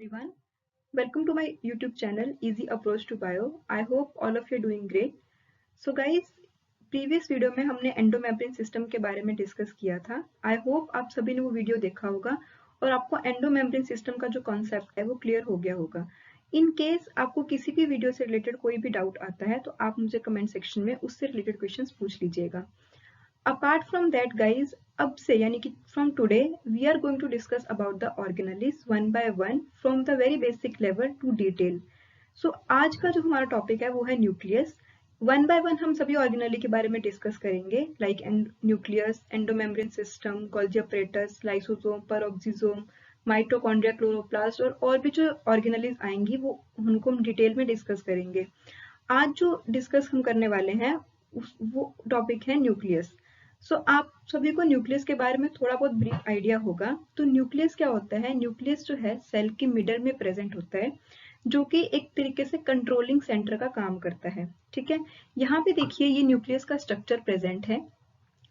everyone. Welcome to my YouTube channel Easy Approach to Bio. I hope all of you are doing great. So guys, previous video में हमने endomembrane system के बारे में discuss किया था. I hope आप सभी ने वो वीडियो देखा होगा और आपको एंडोमेम्ब्रेन सिस्टम का जो कॉन्सेप्ट है वो क्लियर हो गया होगा. इन केस आपको किसी भी वीडियो से रिलेटेड कोई भी डाउट आता है तो आप मुझे कमेंट सेक्शन में उससे रिलेटेड क्वेश्चंस पूछ लीजिएगा. अपार्ट फ्रॉम दैट गाइज, अब से यानी कि from today we are going to discuss about the organelles one by one from the very basic level to detail. So आज का जो हमारा टॉपिक है वो है न्यूक्लियस. वन बाय वन हम सभी ऑर्गेनेली के बारे में डिस्कस करेंगे, like nucleus, endomembrane system, Golgi apparatus, lysosome, peroxisome, mitochondria, chloroplast और भी जो ऑर्गेनेलीज आएंगी वो उनको हम डिटेल में डिस्कस करेंगे. आज जो डिस्कस हम करने वाले हैं वो टॉपिक है न्यूक्लियस. सो आप सभी को न्यूक्लियस के बारे में थोड़ा बहुत ब्रीफ आइडिया होगा. तो न्यूक्लियस क्या होता है? न्यूक्लियस जो है सेल के मिडल में प्रेजेंट होता है, जो कि एक तरीके से कंट्रोलिंग सेंटर का काम करता है. ठीक है, यहाँ पे देखिए ये न्यूक्लियस का स्ट्रक्चर प्रेजेंट है.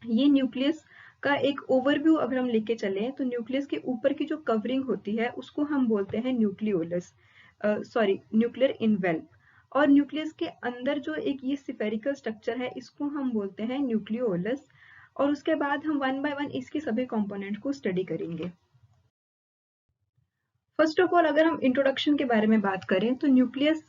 ये न्यूक्लियस का एक ओवरव्यू अगर हम लेके चले तो न्यूक्लियस के ऊपर की जो कवरिंग होती है उसको हम बोलते हैं न्यूक्लियोलस, न्यूक्लियर इनवेल्व. और न्यूक्लियस के अंदर जो एक ये स्फेरिकल स्ट्रक्चर है इसको हम बोलते हैं न्यूक्लियोलस. और उसके बाद हम वन बाय वन इसके सभी कंपोनेंट को स्टडी करेंगे. फर्स्ट ऑफ ऑल अगर हम इंट्रोडक्शन के बारे में बात करें तो न्यूक्लियस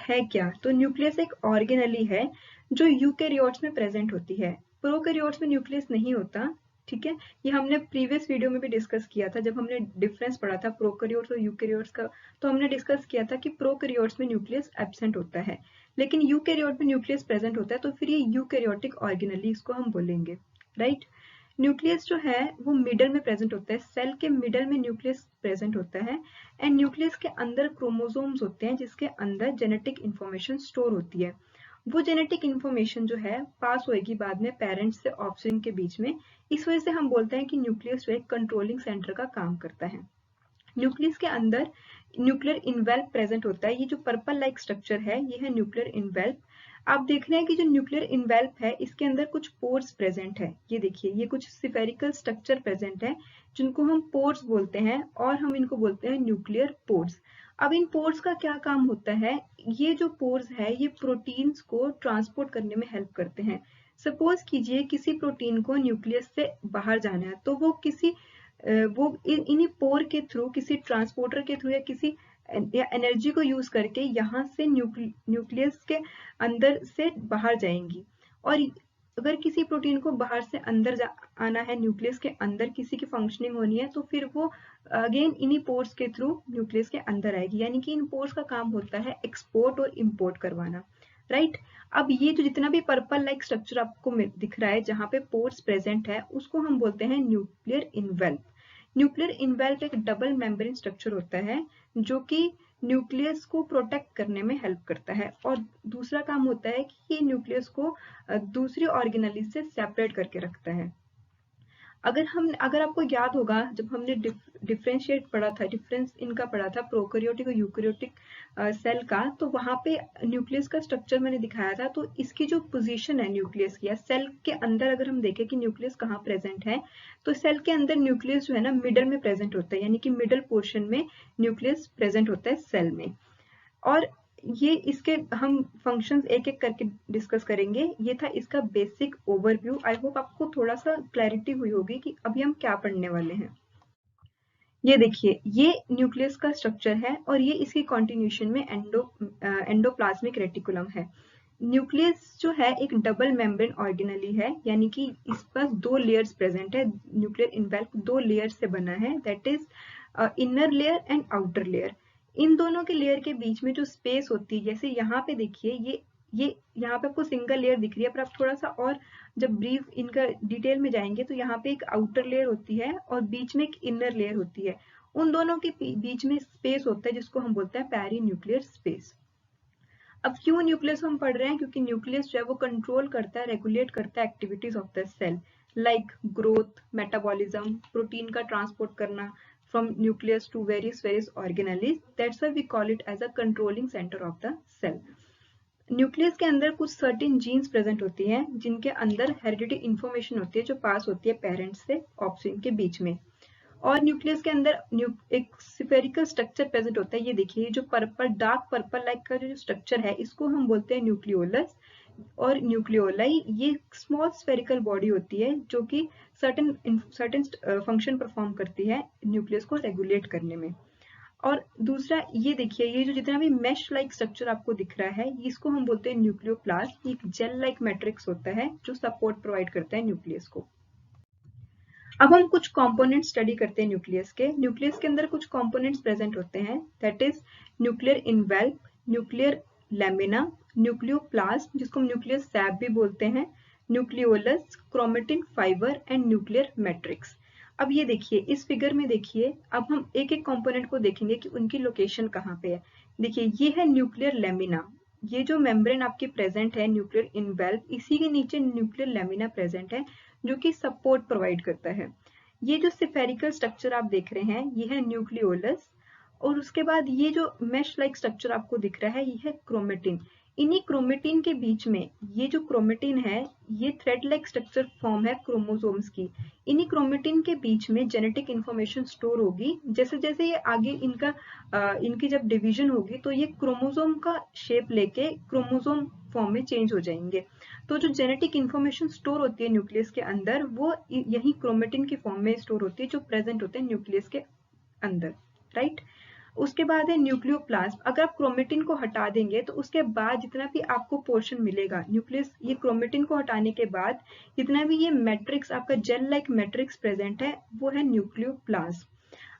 है क्या? तो न्यूक्लियस एक ऑर्गेनेली है जो यूकैरियोट्स में प्रेजेंट होती है. प्रोकैरियोट्स में न्यूक्लियस नहीं होता. ठीक है, ये हमने प्रीवियस वीडियो में भी डिस्कस किया था जब हमने डिफरेंस पढ़ा था प्रोकैरियोट्स और यूकैरियोट्स का. तो हमने डिस्कस किया था कि प्रोकैरियोट्स में न्यूक्लियस एब्सेंट होता है लेकिन यूकैरियोट में न्यूक्लियस प्रेजेंट होता है, तो फिर ये यूकैरियोटिक ऑर्गेनेली इसको हम बोलेंगे. राइट, न्यूक्लियस जो है वो मिडल में प्रेजेंट होता है, सेल के मिडल में न्यूक्लियस प्रेजेंट होता है. एंड न्यूक्लियस के अंदर क्रोमोसोम्स होते हैं जिसके अंदर जेनेटिक इंफॉर्मेशन स्टोर होती है. वो जेनेटिक इंफॉर्मेशन जो है पास होएगी बाद में पेरेंट्स से ऑफस्प्रिंग के बीच में. इस वजह से हम बोलते हैं कि न्यूक्लियस जो है कंट्रोलिंग सेंटर का काम करता है. न्यूक्लियस के अंदर न्यूक्लियर इनवेल्व प्रेजेंट होता है. ये जो पर्पल लाइक स्ट्रक्चर है ये है न्यूक्लियर इनवेल्व. आप देख रहे हैं कि जो न्यूक्लियर इनवेल्व है इसके अंदर कुछ पोर्स प्रेजेंट है. ये देखिए ये कुछ स्फेरिकल स्ट्रक्चर प्रेजेंट है जिनको हम पोर्स बोलते हैं और हम इनको बोलते हैं न्यूक्लियर पोर्स. अब इन पोर्स का क्या काम होता है? ये जो पोर्स है ये प्रोटीन्स को ट्रांसपोर्ट करने में हेल्प करते हैं. सपोज कीजिए किसी प्रोटीन को न्यूक्लियस से बाहर जाना है तो वो इन्हीं पोर के थ्रू किसी ट्रांसपोर्टर के थ्रू या एनर्जी को यूज करके यहाँ से न्यूक्लियस के अंदर से बाहर जाएंगी. और अगर किसी प्रोटीन को बाहर से अंदर आना है, न्यूक्लियस के अंदर किसी की फंक्शनिंग होनी है, तो फिर वो अगेन इन्हीं पोर्स के थ्रू न्यूक्लियस के अंदर आएगी. यानी कि इन पोर्स का काम होता है एक्सपोर्ट और इम्पोर्ट करवाना. राइट, अब ये जो जितना भी पर्पल लाइक स्ट्रक्चर आपको दिख रहा है जहाँ पे पोर्स प्रेजेंट है उसको हम बोलते हैं न्यूक्लियर इनवेल्व. न्यूक्लियर इनवेल्व एक डबल मेम्ब्रेन स्ट्रक्चर होता है जो कि न्यूक्लियस को प्रोटेक्ट करने में हेल्प करता है. और दूसरा काम होता है कि ये न्यूक्लियस को दूसरी ऑर्गेनेली से सेपरेट करके रखता है. अगर आपको याद होगा जब हमने डिफरेंशिएट पढ़ा था, डिफरेंस इनका पढ़ा था प्रोकैरियोटिक और यूकैरियोटिक सेल का, तो वहां पे न्यूक्लियस का स्ट्रक्चर मैंने दिखाया था. तो इसकी जो पोजीशन है न्यूक्लियस की या सेल के अंदर अगर हम देखें कि न्यूक्लियस कहाँ प्रेजेंट है, तो सेल के अंदर न्यूक्लियस जो है ना मिडल में प्रेजेंट होता है. यानी कि मिडल पोर्शन में न्यूक्लियस प्रेजेंट होता है सेल में. और ये इसके हम फंक्शंस एक एक करके डिस्कस करेंगे. ये था इसका बेसिक ओवरव्यू. आई होप आपको थोड़ा सा क्लैरिटी हुई होगी कि अभी हम क्या पढ़ने वाले हैं. ये देखिए ये न्यूक्लियस का स्ट्रक्चर है और ये इसकी कॉन्टिन्यूशन में एंडोप्लाज्मिक रेटिकुलम है. न्यूक्लियस जो है एक डबल मेम्ब्रेन ऑर्गेनेली है, यानी कि इस पास दो लेयर्स प्रेजेंट है. न्यूक्लियर इनवेल्व दो लेयर से बना है, that is inner layer and outer layer. इन दोनों के लेयर के बीच में जो स्पेस होती है, जैसे यहाँ पे देखिए ये यहाँ पे आपको सिंगल लेयर दिख रही है, पर आप थोड़ा सा और जब ब्रीफ इनका डिटेल में जाएंगे तो यहाँ पे एक आउटर लेयर होती है और बीच में एक इनर लेयर होती है. उन दोनों के बीच में स्पेस होता है जिसको हम बोलते हैं पेरी न्यूक्लियर स्पेस. अब क्यों न्यूक्लियस हम पढ़ रहे हैं? क्योंकि न्यूक्लियस जो है वो कंट्रोल करता है, रेगुलेट करता है activities of the cell, like growth, metabolism, protein का ट्रांसपोर्ट करना from nucleus to various organelles. That's why we call it as a controlling center of the cell. Nucleus के अंदर कुछ सर्टेन जीन्स प्रेजेंट होती हैं जिनके अंदर हेरिडिटी इंफॉर्मेशन होती है जो पास होती है पेरेंट्स से ऑफस्प्रिंग के बीच में. और न्यूक्लियस के अंदर एक स्फेरिकल स्ट्रक्चर प्रेजेंट होता है। ये देखिए, ये जो पर्पल, डार्क पर्पल लाइक का जो स्ट्रक्चर है, इसको हम बोलते हैं न्यूक्लियोलस। और न्यूक्लियोलाई ये स्मॉल स्फेरिकल बॉडी होती है जो कि सर्टेन फंक्शन परफॉर्म करती है न्यूक्लियस को रेगुलेट करने में। और दूसरा ये देखिए, ये जो जितना भी मैश लाइक स्ट्रक्चर आपको दिख रहा है, इसको हम बोलते हैं न्यूक्लियोप्लास्ट। एक जेल लाइक मैट्रिक्स होता है जो सपोर्ट प्रोवाइड करता है न्यूक्लियस को। अब हम कुछ कंपोनेंट स्टडी करते हैं न्यूक्लियस के। न्यूक्लियस के अंदर कुछ कंपोनेंट्स प्रेजेंट होते हैं, that is nuclear envelope, nuclear lamina, nucleoplasm जिसको हम न्यूक्लियस सैप भी बोलते हैं, nucleolus, chromatin fibre and nuclear matrix. अब ये देखिए, इस फिगर में देखिए, अब हम एक एक कंपोनेंट को देखेंगे कि उनकी लोकेशन कहाँ पे है। देखिए, ये है न्यूक्लियर लैमिना। ये जो मेम्ब्रेन आपकी प्रेजेंट है न्यूक्लियर इनवेल्प, इसी के नीचे न्यूक्लियर लैमिना प्रेजेंट है जो कि सपोर्ट प्रोवाइड करता है। ये जो स्फेरिकल स्ट्रक्चर आप देख रहे हैं, ये है न्यूक्लियोलस। और उसके बाद ये जो मैश लाइक स्ट्रक्चर आपको दिख रहा है, ये है क्रोमेटिन। इन्हीं क्रोमेटिन के बीच में ये जो क्रोमेटिन है, ये थ्रेड लाइक स्ट्रक्चर फॉर्म है क्रोमोसोम्स की। इन्हीं क्रोमेटिन के बीच में जेनेटिक इंफॉर्मेशन स्टोर होगी। जैसे जैसे ये आगे इनकी जब डिवीजन होगी तो ये क्रोमोसोम का शेप लेके क्रोमोसोम फॉर्म में चेंज हो जाएंगे। तो जो जेनेटिक इंफॉर्मेशन स्टोर होती है न्यूक्लियस के अंदर, वो यही क्रोमेटिन की फॉर्म में स्टोर होती है जो प्रेजेंट होते हैं न्यूक्लियस के अंदर, राइट। उसके बाद है न्यूक्लियोप्लाज्म। अगर आप क्रोमेटिन को हटा देंगे तो उसके बाद जितना भी आपको पोर्शन मिलेगा न्यूक्लियस, ये क्रोमेटिन को हटाने के बाद जितना भी ये मैट्रिक्स आपका जेल लाइक मैट्रिक्स प्रेजेंट है, वो है न्यूक्लियोप्लाज्म।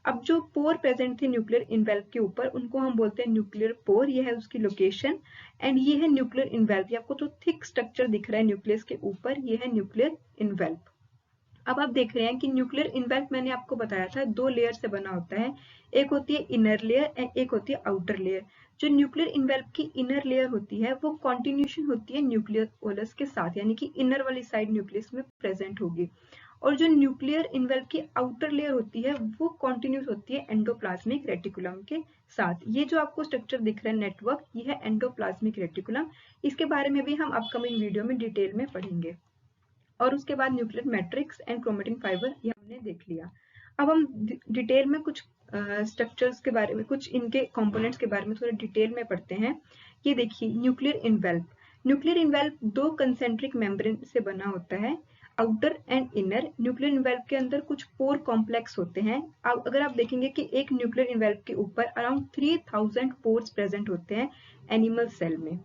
अब जो पोर प्रेजेंट थे न्यूक्लियर इनवेल्प के ऊपर, उनको हम बोलते हैं न्यूक्लियर पोर। ये है उसकी लोकेशन। एंड ये है न्यूक्लियर इनवेल्प। ये आपको जो थिक स्ट्रक्चर दिख रहा है न्यूक्लियस के ऊपर, ये है न्यूक्लियर इनवेल्प। अब आप देख रहे हैं कि न्यूक्लियर इनवेल्प, मैंने आपको बताया था, दो लेयर से बना होता है। एक होती है इनर लेयर एंड एक होती है आउटर लेयर। जो न्यूक्लियर इनवेल्प की इनर लेयर होती है, वो कॉन्टिन्यूशन होती है न्यूक्लियोलस के साथ, यानी कि इनर वाली साइड न्यूक्लियस में प्रेजेंट होगी। और जो न्यूक्लियर इनवेल्प की आउटर लेयर होती है, वो कॉन्टिन्यूस होती है एंडोप्लाज्मिक रेटिकुलम के साथ। ये जो आपको स्ट्रक्चर दिख रहा है नेटवर्क, ये है एंडोप्लाज्मिक रेटिकुलम। इसके बारे में भी हम अपकमिंग वीडियो में डिटेल में पढ़ेंगे। और उसके बाद nuclear matrix and chromatin fibre, ये हमने देख लिया। अब हम डिटेल में कुछ स्ट्रक्चर्स के बारे में, कुछ इनके कंपोनेंट्स के बारे में थोड़ा डिटेल में पढ़ते हैं। ये देखिए, न्यूक्लियर इनवेल्प। न्यूक्लियर इनवेल्प दो कंसेंट्रिक मेम्ब्रेन से बना होता है, outer and inner. Nuclear envelope के अंदर कुछ पोर कॉम्प्लेक्स होते हैं। अब अगर आप देखेंगे कि एक न्यूक्लियर इनवेल्प के ऊपर अराउंड 3000 पोर्स प्रेजेंट होते हैं एनिमल सेल में।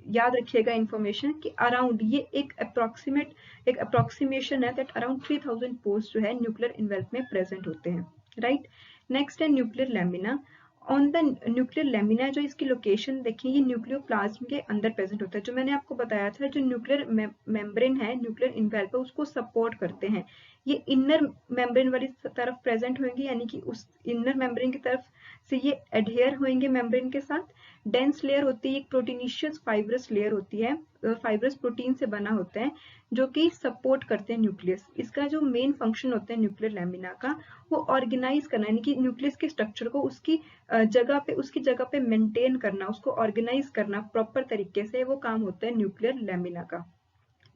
याद रखिएगा इंफॉर्मेशन कि अराउंड, ये एक अप्रोक्सीमेशन है दैट अराउंड 3000 पोर्स जो है न्यूक्लियर इनवेल्प में प्रेजेंट होते हैं, राइट। नेक्स्ट है nuclear lamina. On the nuclear lamina, जो इसकी लोकेशन देखिए, ये न्यूक्लियोप्लाज्म के अंदर प्रेजेंट होता है। जो मैंने आपको बताया था, जो न्यूक्लियर मेम्ब्रेन है, न्यूक्लियर इनवेल्प है, उसको सपोर्ट करते हैं। ये इनर मेम्ब्रेन वाली तरफ प्रेजेंट होंगे, यानी कि उस इनर मेम्ब्रेन की तरफ से ये एडहेयर होंगे मेम्ब्रेन के साथ। डेंस लेयर होती है, एक प्रोटीनिशियस फाइब्रस लेयर होती है, फाइब्रस प्रोटीन से बना होता है, जो कि सपोर्ट करते हैं न्यूक्लियस। इसका जो मेन फंक्शन होता है न्यूक्लियर लैमिना का, वो ऑर्गेनाइज करना, यानी कि न्यूक्लियस के स्ट्रक्चर को उसकी जगह पे मेंटेन करना, उसको ऑर्गेनाइज करना प्रॉपर तरीके से, वो काम होता है न्यूक्लियर लैमिना का।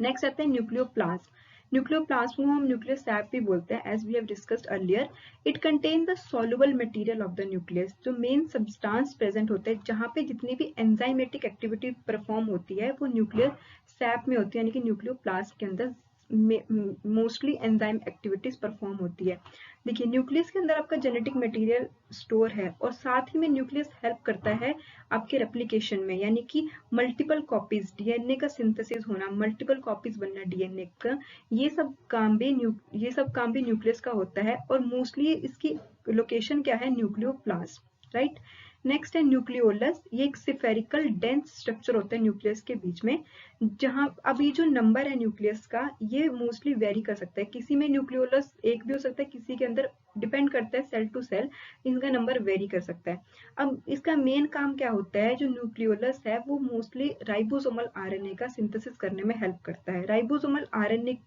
नेक्स्ट आते हैं न्यूक्लियोप्लाज्म। न्यूक्लियोप्लाज्म को हम न्यूक्लियर सैप भी बोलते हैं, as we have discussed earlier. It contain the soluble material of the nucleus. जो मेन सब्सटेंस प्रेजेंट होता है, जहाँ पे जितनी भी एंजाइमेटिक एक्टिविटी परफॉर्म होती है, वो न्यूक्लियर सैप में होती है, यानी कि न्यूक्लियोप्लाज्म के अंदर मोस्टली एंजाइम एक्टिविटीज परफॉर्म होती है। देखिए, न्यूक्लियस के अंदर आपका जेनेटिक मटेरियल स्टोर है, और साथ ही में न्यूक्लियस हेल्प करता है आपके रेप्लिकेशन में, यानी कि मल्टीपल कॉपीज, डीएनए का सिंथेसिस होना, मल्टीपल कॉपीज बनना डीएनए का, ये सब काम भी न्यूक्लियस का होता है। और मोस्टली इसकी लोकेशन क्या है, न्यूक्लियोप्लाज्म, राइट। नेक्स्ट है न्यूक्लियोलस। ये एक स्फेरिकल डेंस स्ट्रक्चर होता है न्यूक्लियस के बीच में, जहां अब ये जो नंबर है न्यूक्लियस का, ये मोस्टली वेरी कर सकता है। किसी में न्यूक्लियोलस एक भी हो सकता है, किसी के अंदर डिपेंड करता है सेल टू सेल, इनका नंबर वेरी कर सकता है। अब इसका मेन काम क्या होता है, जो न्यूक्लियोलस है वो मोस्टली राइबोसोमल आरएनए का सिंथेसिस करने में हेल्प करता है। राइबोसोमल आरएनए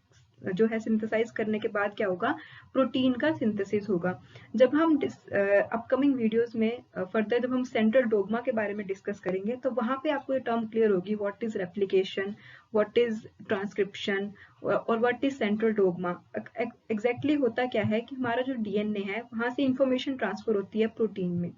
जो है सिंथेसाइज करने के बाद क्या होगा, प्रोटीन का सिंथेसिस होगा। जब हम अपकमिंग वीडियोस में फर्दर जब हम सेंट्रल डोग्मा के बारे में डिस्कस करेंगे, तो वहां पे आपको ये टर्म क्लियर होगी, what is replication, what is transcription और what is central dogma. Exactly होता क्या है कि हमारा जो DNA है वहां से इंफॉर्मेशन ट्रांसफर होती है प्रोटीन में.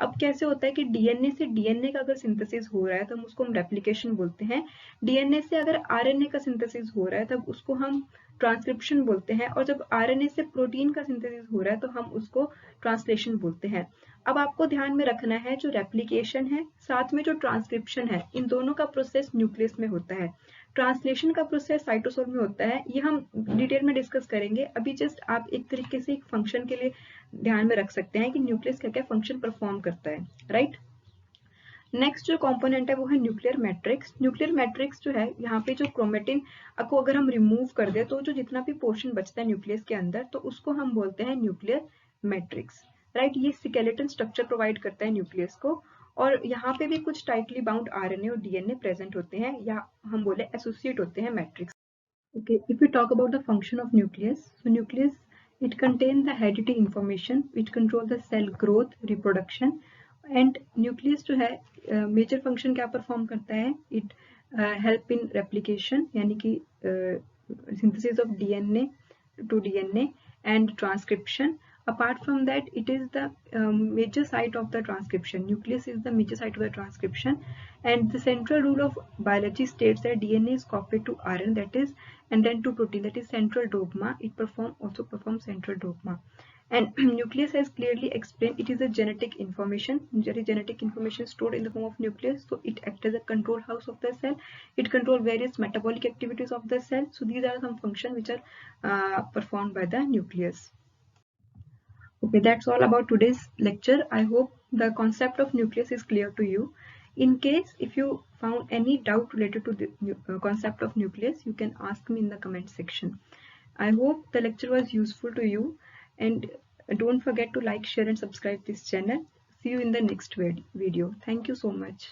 अब कैसे होता है कि DNA से DNA का अगर सिंथेसिस हो रहा है तो हम उसको रेप्लिकेशन बोलते हैं. DNA से अगर RNA का सिंथेसिस हो रहा है तब उसको हम ट्रांसक्रिप्शन बोलते हैं, और जब RNA से प्रोटीन का सिंथेसिस हो रहा है तो हम उसको ट्रांसलेशन बोलते हैं. अब आपको ध्यान में रखना है जो रेप्लिकेशन है साथ में जो ट्रांसक्रिप्शन है, इन दोनों का प्रोसेस न्यूक्लियस में होता है. ट्रांसलेशन का प्रोसेस साइटोसोल में होता है. ये हम डिटेल में डिस्कस करेंगे. अभी जस्ट आप एक तरीके से एक फंक्शन के लिए ध्यान में रख सकते हैं कि न्यूक्लियस क्या क्या फंक्शन परफॉर्म करता है, राइट. नेक्स्ट जो कंपोनेंट है वो है न्यूक्लियर मैट्रिक्स. न्यूक्लियर मैट्रिक्स जो है यहाँ पे जो क्रोमेटिन को अगर हम रिमूव कर दे तो जो जितना भी पोर्शन बचता है न्यूक्लियस के अंदर तो उसको हम बोलते हैं न्यूक्लियर मैट्रिक्स, राइट. ये स्केलेटन स्ट्रक्चर प्रोवाइड करता है न्यूक्लियस को, और यहाँ पे भी कुछ टाइटली बाउंड आरएनए और डीएनए प्रेजेंट होते हैं या हम बोले एसोसिएट होते हैं matrix. Okay, if we talk about the function of nucleus, so nucleus, it contains the hereditary information which control the cell growth, reproduction, and nucleus जो है major function क्या perform करता है, it help in replication यानी कि synthesis of DNA to DNA and transcription. Apart from that, it is the major site of the transcription. Nucleus is the major site of the transcription, and the central rule of biology states that DNA is copied to RNA, that is, and then to protein, that is central dogma. It also performs central dogma. And nucleus has clearly explained it is a genetic information. There is genetic information stored in the form of nucleus, so it acts as a control house of the cell. It controls various metabolic activities of the cell. So these are some functions which are performed by the nucleus. Okay, that's all about today's lecture. I hope the concept of nucleus is clear to you. In case if you found any doubt related to the concept of nucleus, you can ask me in the comment section. I hope the lecture was useful to you, and don't forget to like, share and subscribe this channel. See you in the next video. Thank you so much.